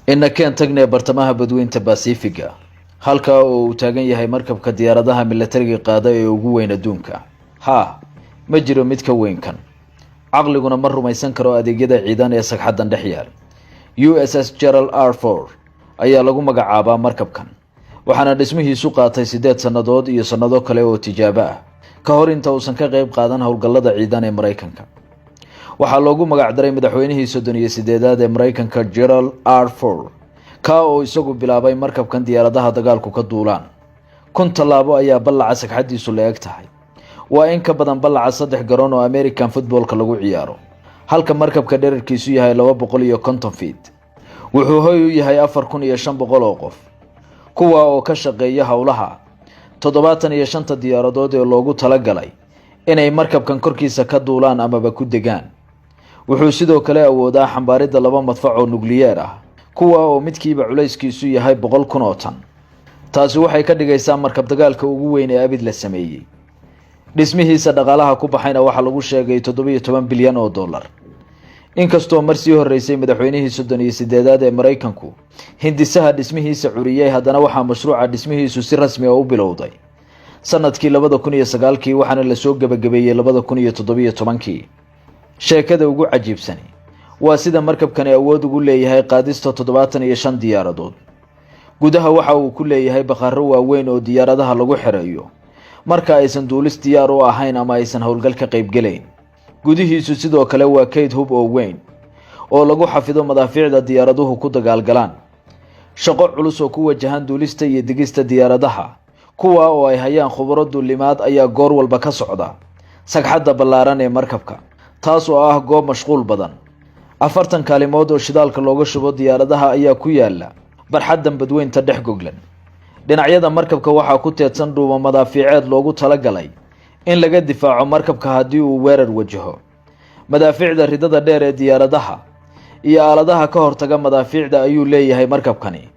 إن كان تجني برتمها بدوين تباسيفيكا halka uu taagan yahay markabka diyaaradaha militariga qaada ee ugu weyn adduunka ma jiro mid ka weyn kan aqliguna ma rumaysan karo adeegyada ciidan ee sagxadan dhex yaal USS Gerald R. Ford ayaa lagu magacaabaa markabkan waxaana dhismihiisu qaatay 8 sanadood iyo sanado kale oo tijaabo ah ka hor inta uusan ka qayb qaadan howlgallada ciidan ee Mareykanka waxaa loogu magac daray madaxweynihii 38aad ee Mareykanka Gerald R. Ford ka oo isagu bilaabay markabkan diyaaradaha dagaalku ka duulaan tallaabo ayaa ballaca sagxadiisu leeg tahay waa in ka badan ballaca 3 garoon oo American footballka lagu ciyaaro halka markabka dhererkiisu yahay 250 feet wuxuu hoy u yahay 4500 oo qof kuwa oo ka shaqeeya hawlaha 75 diyaaradood ee loogu talagalay inay markabkan korkiisa ka duulaan ama ku degaan wuxuu sidoo kale awoodaa xambaaridda 2 madfac oo nukliyeer ah kuwa oo midkiiba culayskiisu yahay 100,000 oo tan taasi waxay ka dhigaysaa markab dagaalka ugu weyn ee abid la sameeyay dhismihiisa dhaqaalaha ku baxayna waxa lagu sheegay 17 bilyan oo dollar inkastoo markii horeysay madaxweynihii 38aad ee Mareykanku hindisaha dhismihiisa curiyay haddana waxa mashruuca dhismihiisu si rasmi ah u bilowday sanadkii 2009 waxaana la soo gabagabeeyay 2017 sheekada ugu cajiibsan waa sida markabkani awood ugu leeyahay qaadista 75 diyaaradood gudaha waxa uu ku leeyahay bakhaaro waaweyn oo diyaaradaha lagu xireeyo marka aysan duulis diyaar u ahayn ama aysan howlgal ka qayb galeyn gudihiisu sidoo kale waa kayd hub oo weyn oo lagu xafido madaafiicda diyaaraduhu ku dagaalgalaan shaqo culus oo ku wajahan duulista iyo digista diyaaradaha kuwa oo ay hayaan khubaro duulimaad ayaa goor walba ka socda sagxadda ballaaran ee markabka taas oo ah goob mashquul badan 40 kaalimood oo shidaalka looga shubo diyaaradaha ayaa ku yaala barxaddan badweynta dhex goglan dhinacyada markabka waxaa ku teedsan dhuumo madaafiiceed loogu talagalay in laga difaaco markabka haddii uu weerar wajaho madaafiicda ridada dheer ee diyaaradaha iyo aaladaha ka hortaga madaafiicda ayuu leeyahay markabkani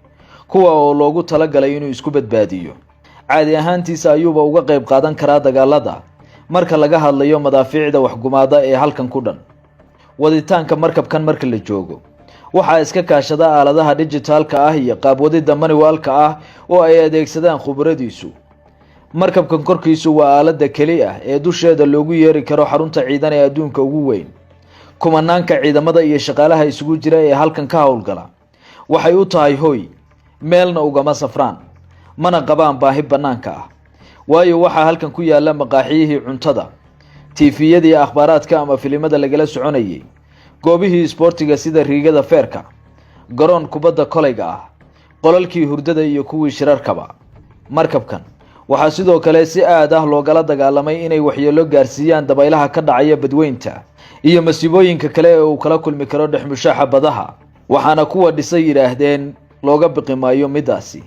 kuwa oo loogu talagalay inuu isku badbaadiyo caadi ahaantiisa ayuuba uga qayb qaadan karaa dagaalada marka laga hadlayo madaafiicda waxgumaada ee halkan ku dhan waditaanka markabkan marka la joogo waxaa iska kaashada aaladaha digitalka ah iyo qaab wadida manualka ah oo ay adeegsadaan khubaradiisu markabkan korkiisu waa aalada kali ah ee dusheeda loogu yeeri karo xarunta ciidan ee adduunka ugu weyn kumanaanka ciidamada iyo shaqaalaha isugu jira ee halkan ka howlgala waxay u tahay hoy meelna ugama safraan mana qabaan baahi banaanka ah waayo waxaa halkan ku yaala maqaaxiyihii cuntada tiifiyadii akhbaaraadka ama filimada lagala soconayay goobihii isboortiga sida riigada feerka garoon kubadda kolayga ah qolalkii hurdada iyo kuwii shirarkaba markabkan waxaa sidoo kale si aad ah loogala dagaalamay inay waxyeelo gaarsiiyaan dabaylaha ka dhacaya badweynta iyo masiibooyinka kale ee uu kala kulmi karo dhexmushaaxa badaha waxaana kuwa dhisay yiraahdeen looga biqi maayo midaasi